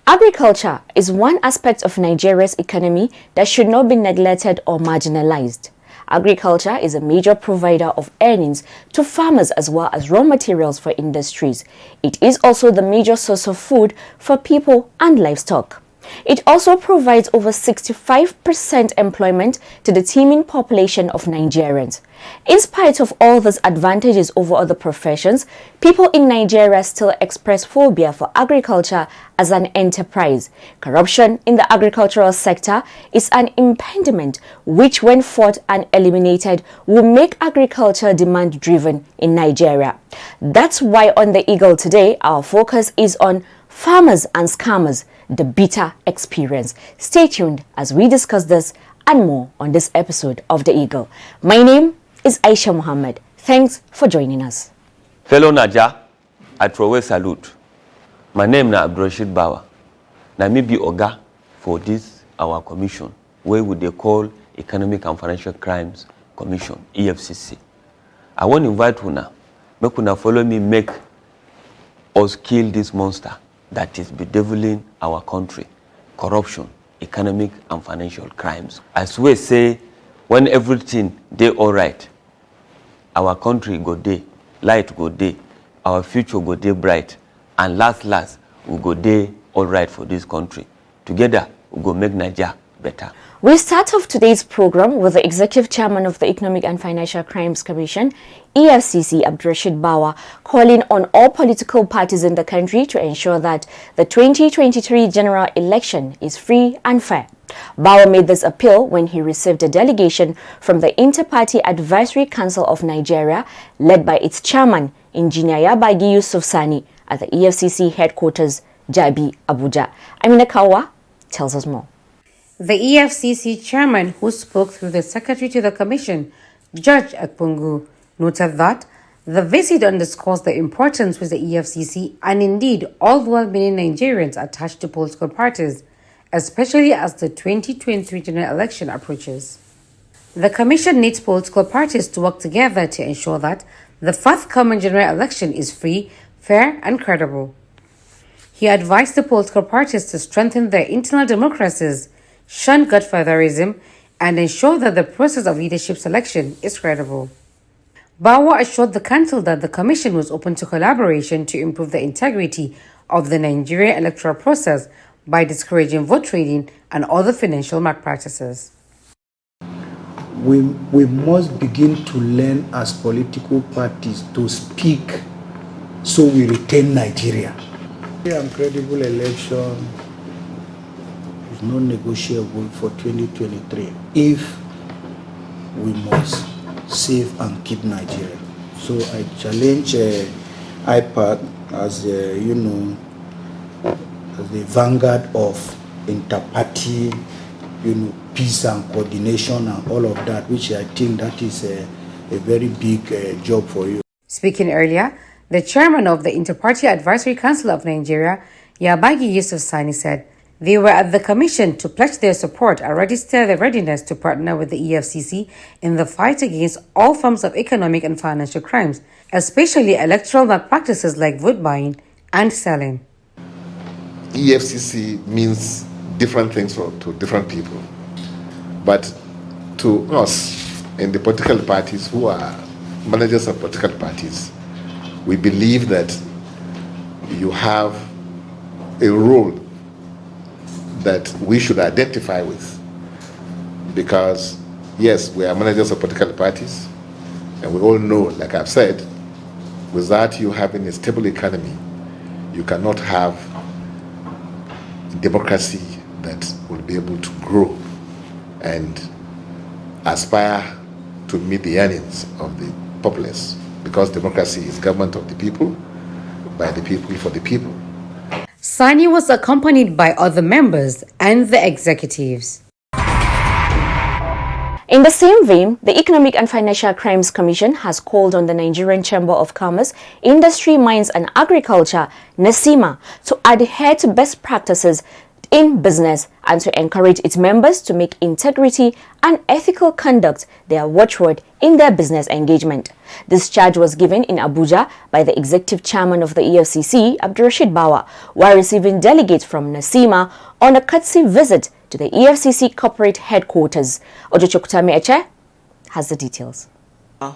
Agriculture is one aspect of Nigeria's economy that should not be neglected or marginalized. Agriculture is a major provider of earnings to farmers as well as raw materials for industries. It is also the major source of food for people and livestock. It also provides over 65% employment to the teeming population of Nigerians. In spite of all these advantages over other professions, people in Nigeria still express phobia for agriculture as an enterprise. Corruption in the agricultural sector is an impediment which, when fought and eliminated, will make agriculture demand-driven in Nigeria. That's why on The Eagle today, our focus is on farmers and scammers, the bitter experience. Stay tuned as we discuss this and more on this episode of The Eagle. My name is Aisha Muhammad. Thanks for joining us. Fellow Naja, I throw a salute. My name is Abdurrashid Bawa. Na me be Oga for this our commission, where would they call Economic and Financial Crimes Commission, EFCC. I want to invite una, make una follow me, make us kill this monster that is bedeviling our country, corruption, economic and financial crimes. As we say, when everything dey all right, our country go dey, light go dey, our future go dey bright, and last we go dey all right for this country. Together, we go make Nigeria better. We start off today's program with the Executive Chairman of the Economic and Financial Crimes Commission, EFCC, Abdurrashid Bawa, calling on all political parties in the country to ensure that the 2023 general election is free and fair. Bawa made this appeal when he received a delegation from the Inter-Party Advisory Council of Nigeria, led by its chairman, Engineer Yabagi Yusuf Sani, at the EFCC headquarters, Jabi, Abuja. Amina Kawa tells us more. The EFCC chairman, who spoke through the secretary to the commission, Judge Akpungu, noted that the visit underscores the importance which the EFCC and indeed all well-meaning Nigerians attach to political parties, especially as the 2023 general election approaches. The commission needs political parties to work together to ensure that the forthcoming general election is free, fair, and credible. He advised the political parties to strengthen their internal democracies, shun godfatherism, and ensure that the process of leadership selection is credible. Bawa assured the council that the commission was open to collaboration to improve the integrity of the Nigerian electoral process by discouraging vote trading and other financial malpractices. We must begin to learn as political parties to speak so we retain Nigeria. A credible election is non-negotiable for 2023 if we must save and keep Nigeria. So I challenge IPAC as as the vanguard of inter-party, peace and coordination and all of that, which I think that is a very big job for you. Speaking earlier, the chairman of the Inter-Party Advisory Council of Nigeria, Yabagi Yusuf Sani, said they were at the commission to pledge their support and register their readiness to partner with the EFCC in the fight against all forms of economic and financial crimes, especially electoral malpractices like vote buying and selling. EFCC means different things to different people. But to us in the political parties who are managers of political parties, we believe that you have a role that we should identify with. Because, yes, we are managers of political parties, and we all know, like I've said, without you having a stable economy, you cannot have democracy that will be able to grow and aspire to meet the yearnings of the populace, because democracy is government of the people, by the people, for the people. Sani was accompanied by other members and the executives. In the same vein, the Economic and Financial Crimes Commission has called on the Nigerian Chamber of Commerce, Industry, Mines and Agriculture, NACIMA, to adhere to best practices in business and to encourage its members to make integrity and ethical conduct their watchword in their business engagement. This charge was given in Abuja by the Executive Chairman of the EFCC, Abdurrashid Bawa, while receiving delegates from NACIMA on a courtesy visit to the EFCC corporate headquarters. Ojochokutami Eche has the details.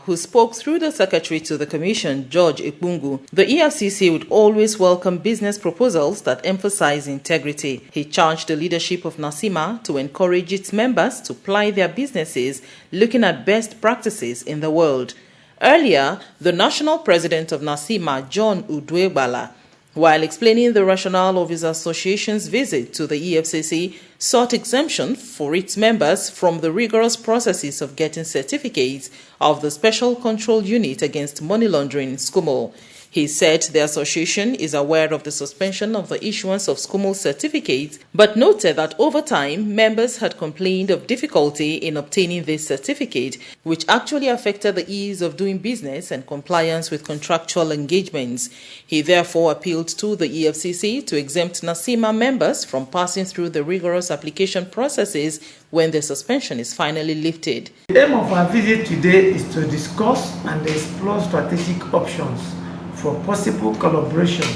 Who spoke through the secretary to the commission, George Ekpungu, the EFCC would always welcome business proposals that emphasize integrity. He charged the leadership of NACIMA to encourage its members to ply their businesses looking at best practices in the world. Earlier, the national president of NACIMA, John Udwegbala, while explaining the rationale of his association's visit to the EFCC, sought exemption for its members from the rigorous processes of getting certificates of the Special Control Unit Against Money Laundering, SCUML. He said the association is aware of the suspension of the issuance of SCUML certificates, but noted that over time, members had complained of difficulty in obtaining this certificate, which actually affected the ease of doing business and compliance with contractual engagements. He therefore appealed to the EFCC to exempt NACIMA members from passing through the rigorous application processes when the suspension is finally lifted. The aim of our visit today is to discuss and explore strategic options for possible collaboration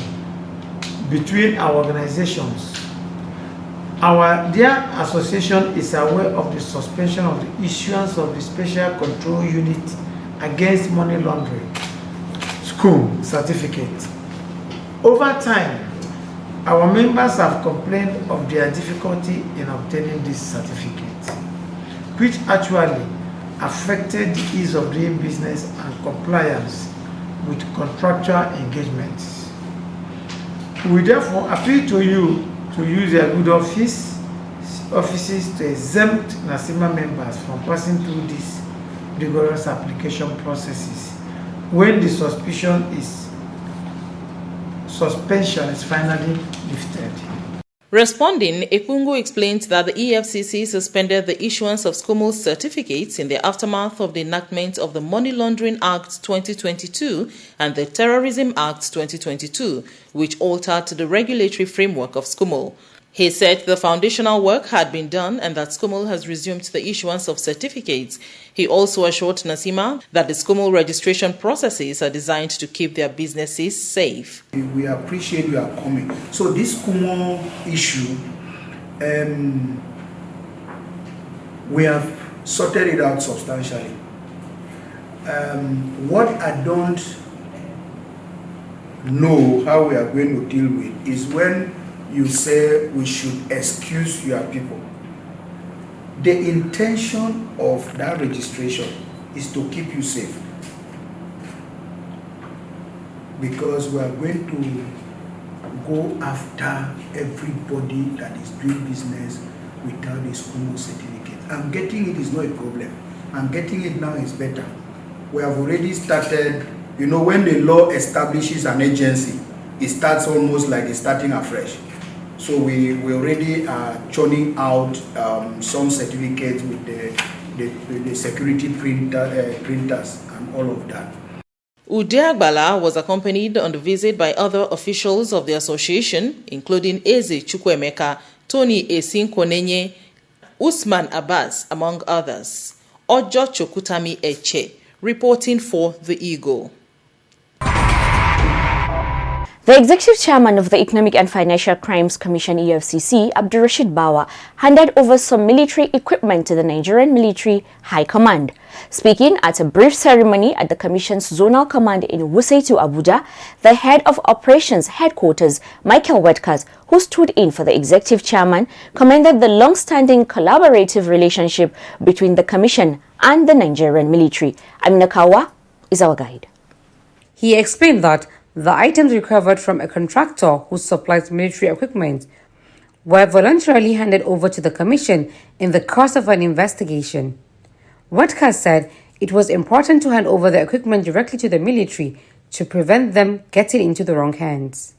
between our organizations. Our dear association is aware of the suspension of the issuance of the Special Control Unit Against Money Laundering SCUML certificate. Over time, our members have complained of their difficulty in obtaining this certificate, which actually affected the ease of doing business and compliance with contractual engagements. We therefore appeal to you to use their good offices to exempt NACIMA members from passing through these rigorous application processes when the suspension is finally lifted. Responding, Ekpungu explained that the EFCC suspended the issuance of SCUML certificates in the aftermath of the enactment of the Money Laundering Act 2022 and the Terrorism Act 2022, which altered the regulatory framework of SCUML. He said the foundational work had been done and that SCUML has resumed the issuance of certificates. He also assured NACIMA that the SCUML registration processes are designed to keep their businesses safe. We appreciate your coming. So this SCUML issue, we have sorted it out substantially. What I don't know how we are going to deal with is when you say we should excuse your people. The intention of that registration is to keep you safe, because we are going to go after everybody that is doing business without a SCUML certificate. I'm getting it is not a problem. I'm getting it now is better. We have already started, you know, when the law establishes an agency, it starts almost like it's starting afresh. So we already are churning out some certificates with the security printers and all of that. Udwegbala was accompanied on the visit by other officials of the association, including Eze Chukwuemeka, Tony Esinkonenye, Usman Abbas, among others. Ojochokutami Eche, reporting for The Eagle. The Executive Chairman of the Economic and Financial Crimes Commission EFCC, Abdurrashid Bawa, handed over some military equipment to the Nigerian Military High Command. Speaking at a brief ceremony at the Commission's Zonal Command in Wusaitu, Abuja, the head of Operations Headquarters, Michael Wetkas, who stood in for the Executive Chairman, commended the long-standing collaborative relationship between the Commission and the Nigerian military. Amina Kawa is our guide. He explained that the items recovered from a contractor who supplies military equipment were voluntarily handed over to the Commission in the course of an investigation. Wetkas said it was important to hand over the equipment directly to the military to prevent them getting into the wrong hands.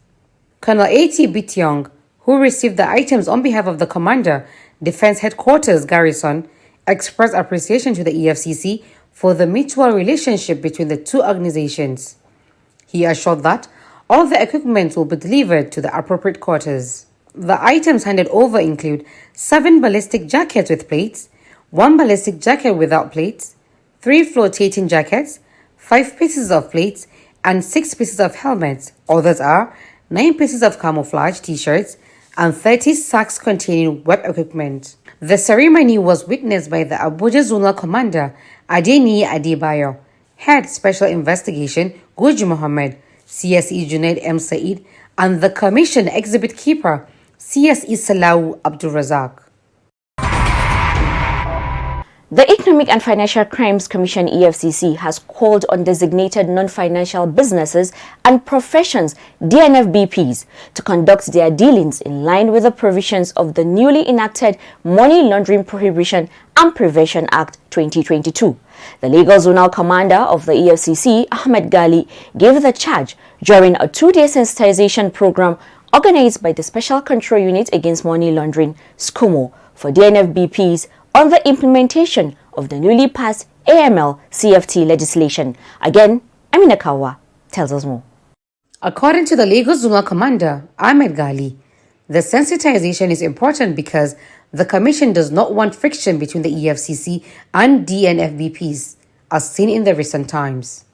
Colonel A.T. Bityong, who received the items on behalf of the Commander, Defense Headquarters Garrison, expressed appreciation to the EFCC for the mutual relationship between the two organizations. He assured that all the equipment will be delivered to the appropriate quarters. The items handed over include 7 ballistic jackets with plates, 1 ballistic jacket without plates, 3 flotating jackets, 5 pieces of plates, and 6 pieces of helmets. Others are 9 pieces of camouflage t-shirts and 30 sacks containing web equipment. The ceremony was witnessed by the Abuja Zonal Commander Adeniyi Adebayo, Head Special Investigation Guji Mohammed, CSE Junaid M. Said, and the Commission Exhibit Keeper CSE Salahu Abdul Razak. The Economic and Financial Crimes Commission EFCC has called on designated non-financial businesses and professions DNFBPs to conduct their dealings in line with the provisions of the newly enacted Money Laundering Prohibition and Prevention Act 2022. The legal zonal commander of the EFCC, Ahmed Gali, gave the charge during a 2-day sensitization program organized by the Special Control Unit Against Money Laundering, SCOMO, for DNFBPs on the implementation of the newly passed AML-CFT legislation. Again, Amina Kawa tells us more. According to the legal zonal commander, Ahmed Gali, the sensitization is important because the Commission does not want friction between the EFCC and DNFBPs, as seen in the recent times.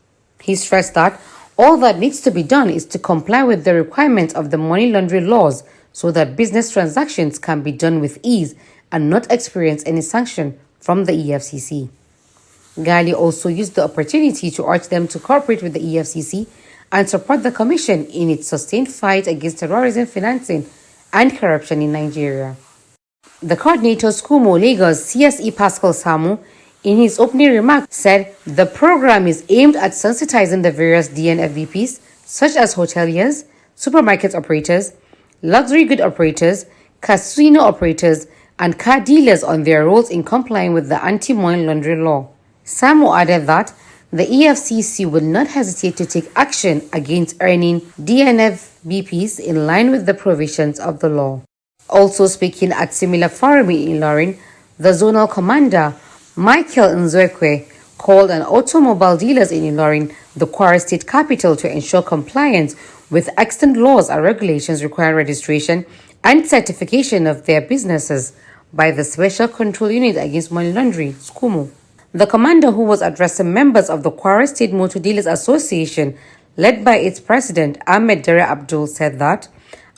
He stressed that all that needs to be done is to comply with the requirements of the money laundering laws so that business transactions can be done with ease and not experience any sanction from the EFCC. Gali also used the opportunity to urge them to cooperate with the EFCC and support the Commission in its sustained fight against terrorism financing and corruption in Nigeria. The coordinator SCOMO Lagos CSE Pascal Samu, in his opening remarks, said the program is aimed at sensitizing the various DNFBPs, such as hoteliers, supermarket operators, luxury good operators, casino operators, and car dealers on their roles in complying with the anti-money laundering law. Samu added that the EFCC will not hesitate to take action against earning DNFBPs in line with the provisions of the law. Also speaking at similar forum in Ilorin, the zonal commander, Michael Nzwekwe, called on automobile dealers in Ilorin, the Kwara State capital, to ensure compliance with extant laws and regulations requiring registration and certification of their businesses by the Special Control Unit Against Money Laundering, SCOMO. The commander, who was addressing members of the Kwara State Motor Dealers Association, led by its president, Ahmed Dere Abdul, said that,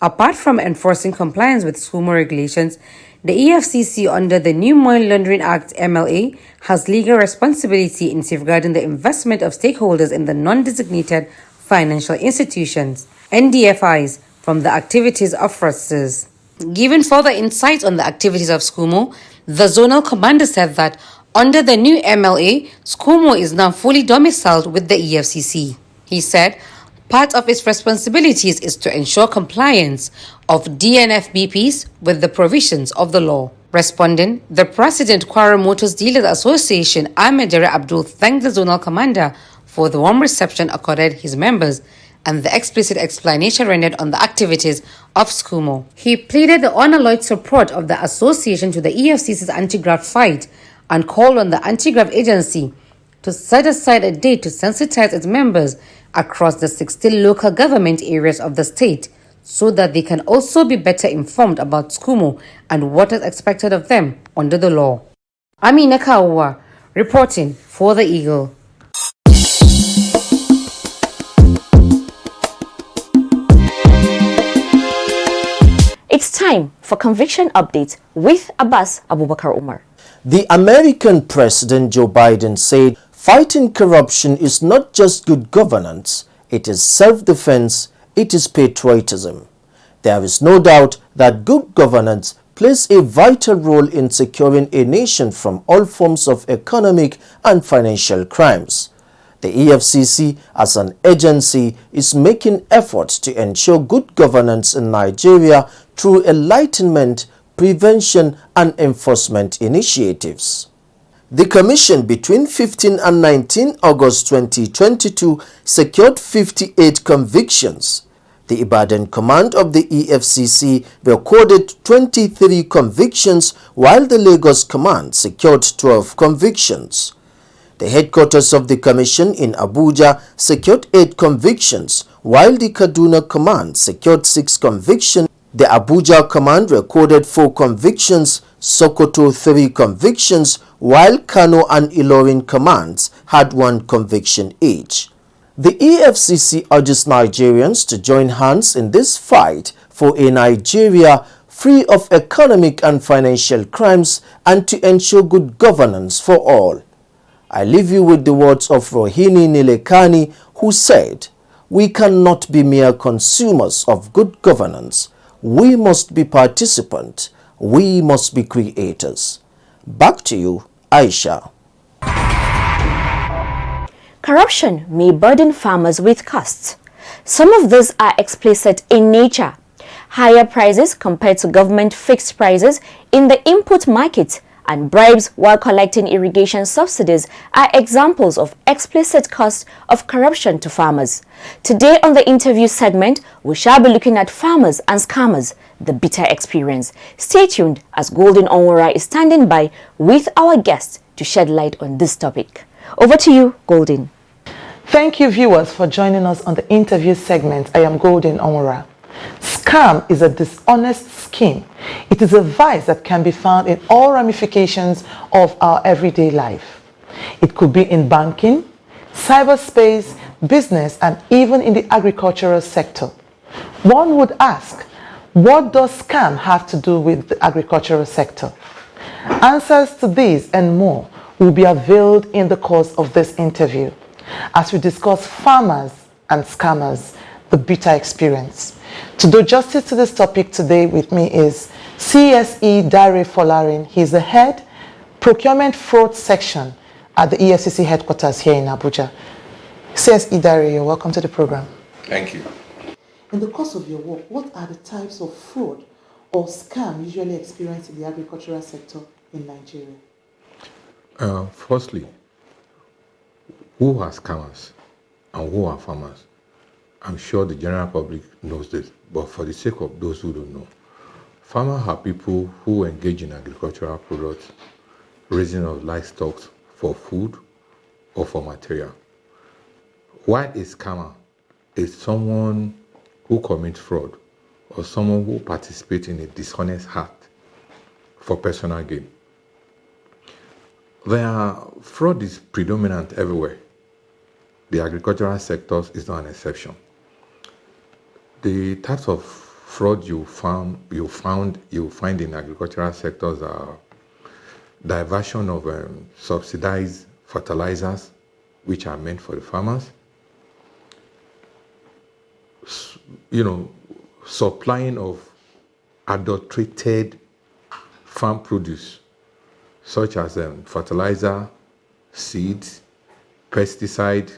apart from enforcing compliance with SCOMO regulations, the EFCC under the new Money Laundering Act MLA has legal responsibility in safeguarding the investment of stakeholders in the non-designated financial institutions, NDFIs, from the activities of fraudsters. Given further insight on the activities of SCOMO, the zonal commander said that under the new MLA, SCOMO is now fully domiciled with the EFCC. He said part of its responsibilities is to ensure compliance of DNFBPs with the provisions of the law. Responding, the President Kwara Motors Dealers Association, Ahmed Dere Abdul, thanked the zonal commander for the warm reception accorded his members and the explicit explanation rendered on the activities of SCOMO. He pleaded the unalloyed support of the association to the EFCC's anti-graft fight and called on the anti-graft agency to set aside a day to sensitize its members across the 16 local government areas of the state so that they can also be better informed about SCOMO and what is expected of them under the law. Amina Kawa, reporting for The Eagle. It's time for Conviction Updates with Abbas Abubakar Umar. The American President Joe Biden said fighting corruption is not just good governance, it is self-defense, it is patriotism. There is no doubt that good governance plays a vital role in securing a nation from all forms of economic and financial crimes. The EFCC, as an agency, is making efforts to ensure good governance in Nigeria through enlightenment, prevention, and enforcement initiatives. The Commission between 15 and 19 August 2022 secured 58 convictions. The Ibadan command of the EFCC recorded 23 convictions while the Lagos command secured 12 convictions. The headquarters of the commission in Abuja secured 8 convictions while the Kaduna command secured 6 convictions. The Abuja command recorded 4 convictions, Sokoto 3 convictions, while Kano and Ilorin commands had 1 conviction each. The EFCC urges Nigerians to join hands in this fight for a Nigeria free of economic and financial crimes and to ensure good governance for all. I leave you with the words of Rohini Nilekani, who said, "We cannot be mere consumers of good governance. We must be participants. We must be creators." Back to you, Aisha. Corruption may burden farmers with costs. Some of these are explicit in nature. Higher prices compared to government fixed prices in the input market and bribes while collecting irrigation subsidies are examples of explicit costs of corruption to farmers. Today on the interview segment, we shall be looking at farmers and scammers, the bitter experience. Stay tuned as Golden Onwara is standing by with our guest to shed light on this topic. Over to you, Golden. Thank you, viewers, for joining us on the interview segment. I am Golden Onwara. Scam is a dishonest scheme. It is a vice that can be found in all ramifications of our everyday life. It could be in banking, cyberspace, business, and even in the agricultural sector. One would ask, what does scam have to do with the agricultural sector? Answers to these and more will be unveiled in the course of this interview as we discuss farmers and scammers, the bitter experience. To do justice to this topic today with me is CSE Dare Folarin. He's the head procurement fraud section at the EFCC headquarters here in Abuja. CSE Dare, you're welcome to the program. Thank you. In the course of your work, what are the types of fraud or scam usually experienced in the agricultural sector in Nigeria? Firstly, who are scammers and who are farmers? I'm sure the general public knows this, but for the sake of those who don't know, farmers are people who engage in agricultural products, raising of livestock for food or for material. While a scammer is someone who commits fraud or someone who participates in a dishonest act for personal gain. Fraud is predominant everywhere. The agricultural sector is not an exception. The types of fraud you find in agricultural sectors are diversion of subsidized fertilizers, which are meant for the farmers. Supplying of adulterated farm produce, such as fertilizer, seeds, pesticide,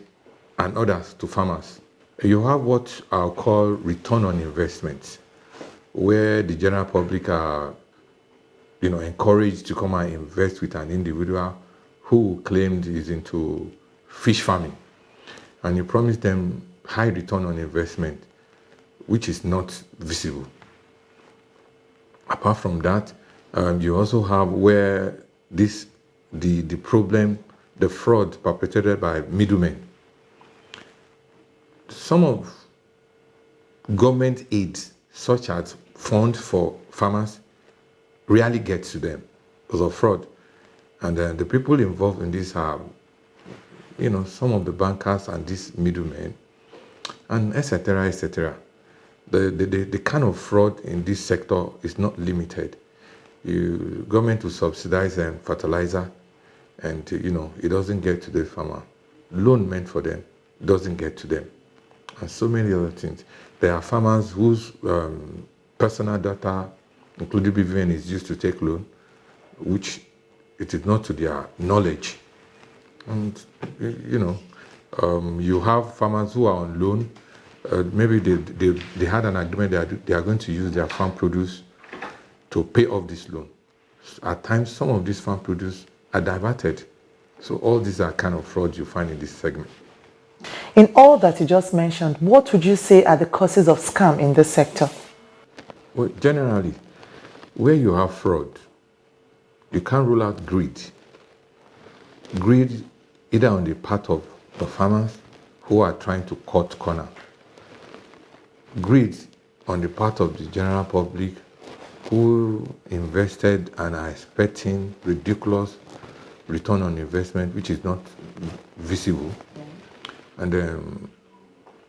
and others to farmers. You have what I'll call return on investment, where the general public are, encouraged to come and invest with an individual who claimed is into fish farming, and you promise them high return on investment, which is not visible. Apart from that, you also have where the problem, the fraud perpetrated by middlemen. Some of government aids, such as funds for farmers, rarely get to them because of fraud. And the people involved in this are, some of the bankers and these middlemen, and etc., etc. The kind of fraud in this sector is not limited. Government will subsidize fertilizer, and it doesn't get to the farmer. Loan meant for them doesn't get to them, and so many other things. There are farmers whose personal data, including BVN, is used to take loan, which it is not to their knowledge. And you have farmers who are on loan. Maybe they had an agreement that they are going to use their farm produce to pay off this loan. At times, some of these farm produce are diverted. So all these are kind of frauds you find in this segment. In all that you just mentioned, what would you say are the causes of scam in this sector? Well, generally, where you have fraud, you can't rule out greed. Greed either on the part of the farmers who are trying to cut corner. Greed on the part of the general public who invested and are expecting ridiculous return on investment, which is not visible. And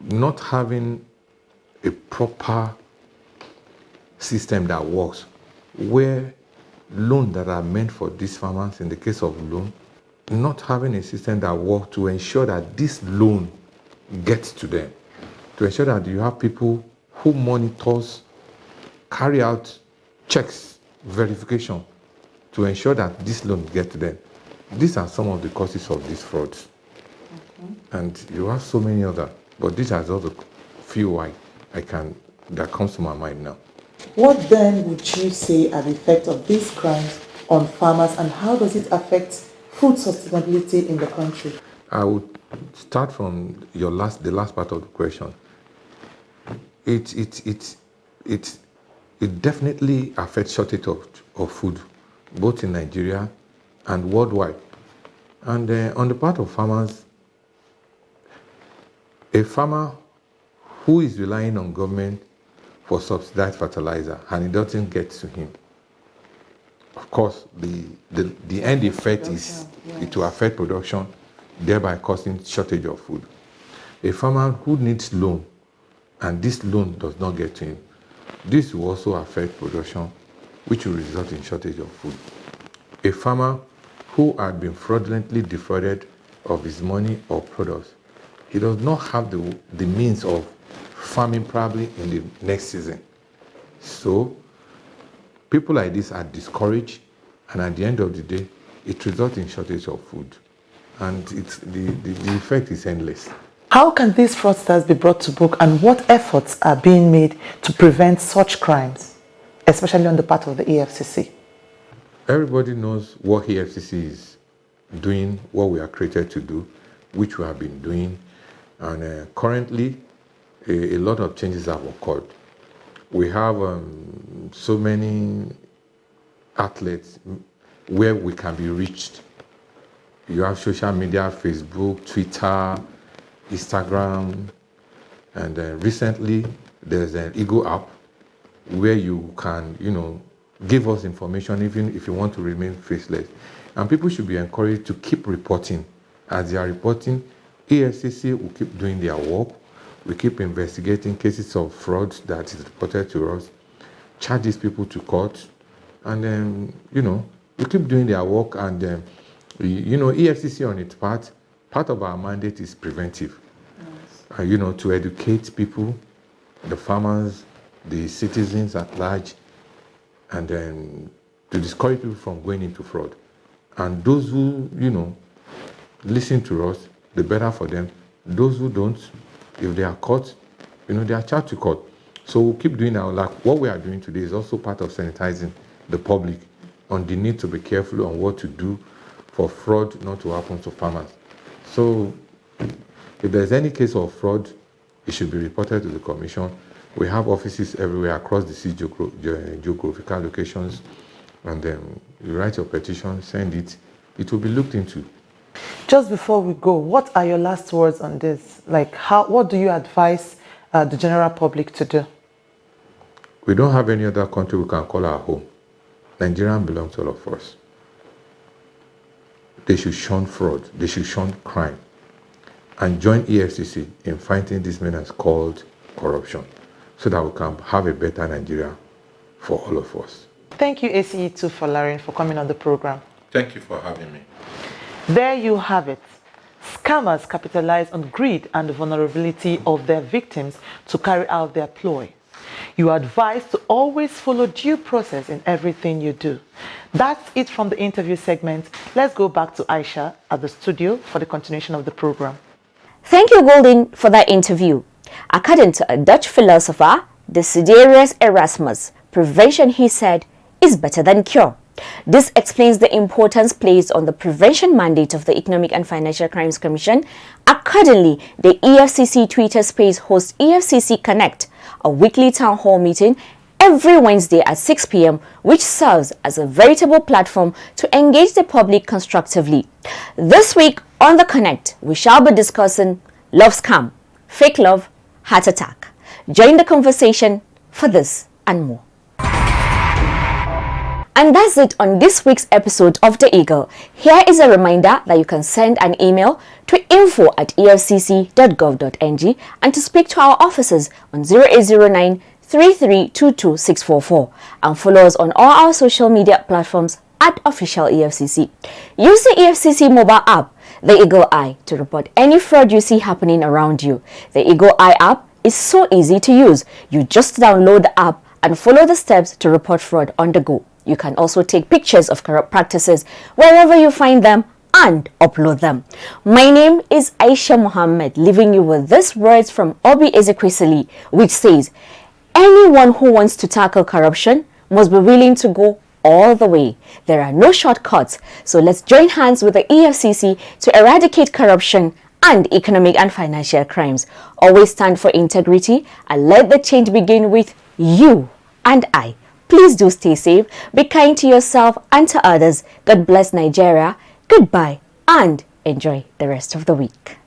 not having a proper system that works, where loans that are meant for these farmers, in the case of loan, not having a system that works to ensure that this loan gets to them, to ensure that you have people who monitors, carry out checks, verification, to ensure that this loan gets to them. These are some of the causes of these frauds. And you have so many other, but these are just a few that comes to my mind now. What then would you say are the effects of these crimes on farmers, and how does it affect food sustainability in the country? I would start from the last part of the question. It definitely affects shortage of food, both in Nigeria and worldwide. And on the part of farmers, a farmer who is relying on government for subsidized fertilizer and it doesn't get to him, of course, the end effect is it will affect production, thereby causing shortage of food. A farmer who needs loan and this loan does not get to him, this will also affect production, which will result in shortage of food. A farmer who had been fraudulently defrauded of his money or products, he does not have the means of farming probably in the next season. So people like this are discouraged, and at the end of the day, it results in shortage of food. And the effect is endless. How can these fraudsters be brought to book, and what efforts are being made to prevent such crimes, especially on the part of the EFCC? Everybody knows what EFCC is doing, what we are created to do, which we have been doing. And currently, a lot of changes have occurred. We have so many outlets where we can be reached. You have social media, Facebook, Twitter, Instagram, and recently there's an Ego app where you can, give us information even if you want to remain faceless. And people should be encouraged to keep reporting. As they are reporting, EFCC will keep doing their work. We keep investigating cases of fraud that is reported to us, charge these people to court, and then, we keep doing their work. And EFCC on its part of our mandate is preventive. Yes. To educate people, the farmers, the citizens at large, and then to discourage people from going into fraud. And those who, listen to us, the better for them. Those who don't, if they are caught, they are charged to court. So we'll keep doing our work. What we are doing today is also part of sanitizing the public on the need to be careful on what to do for fraud not to happen to farmers. So if there's any case of fraud, it should be reported to the Commission. We have offices everywhere across the six geographical locations, and then you write your petition, send it. It will be looked into. Just before we go, what are your last words on this? What do you advise the general public to do? We don't have any other country we can call our home. Nigeria belongs to all of us. They should shun fraud. They should shun crime. And join EFCC in fighting this menace called corruption, so that we can have a better Nigeria for all of us. Thank you, ACE2 Folarin, for coming on the program. Thank you for having me. There you have it. Scammers capitalize on greed and the vulnerability of their victims to carry out their ploy. You are advised to always follow due process in everything you do. That's it from the interview segment. Let's go back to Aisha at the studio for the continuation of the program. Thank you, Golden, for that interview. According to a Dutch philosopher, Desiderius Erasmus, prevention, he said, is better than cure. This explains the importance placed on the prevention mandate of the Economic and Financial Crimes Commission. Accordingly, the EFCC Twitter space hosts EFCC Connect, a weekly town hall meeting every Wednesday at 6 p.m., which serves as a veritable platform to engage the public constructively. This week on the Connect, we shall be discussing love scam, fake love, heart attack. Join the conversation for this and more. And that's it on this week's episode of The Eagle. Here is a reminder that you can send an email to info@efcc.gov.ng and to speak to our officers on 0809 3322 644 and follow us on all our social media platforms at Official EFCC. Use the EFCC mobile app, the Eagle Eye, to report any fraud you see happening around you. The Eagle Eye app is so easy to use. You just download the app and follow the steps to report fraud on the go. You can also take pictures of corrupt practices wherever you find them and upload them. My name is Aisha Mohammed, leaving you with these words from Obi Ezekwesili, which says, anyone who wants to tackle corruption must be willing to go all the way. There are no shortcuts, so let's join hands with the EFCC to eradicate corruption and economic and financial crimes. Always stand for integrity and let the change begin with you and I. Please do stay safe, be kind to yourself and to others. God bless Nigeria. Goodbye and enjoy the rest of the week.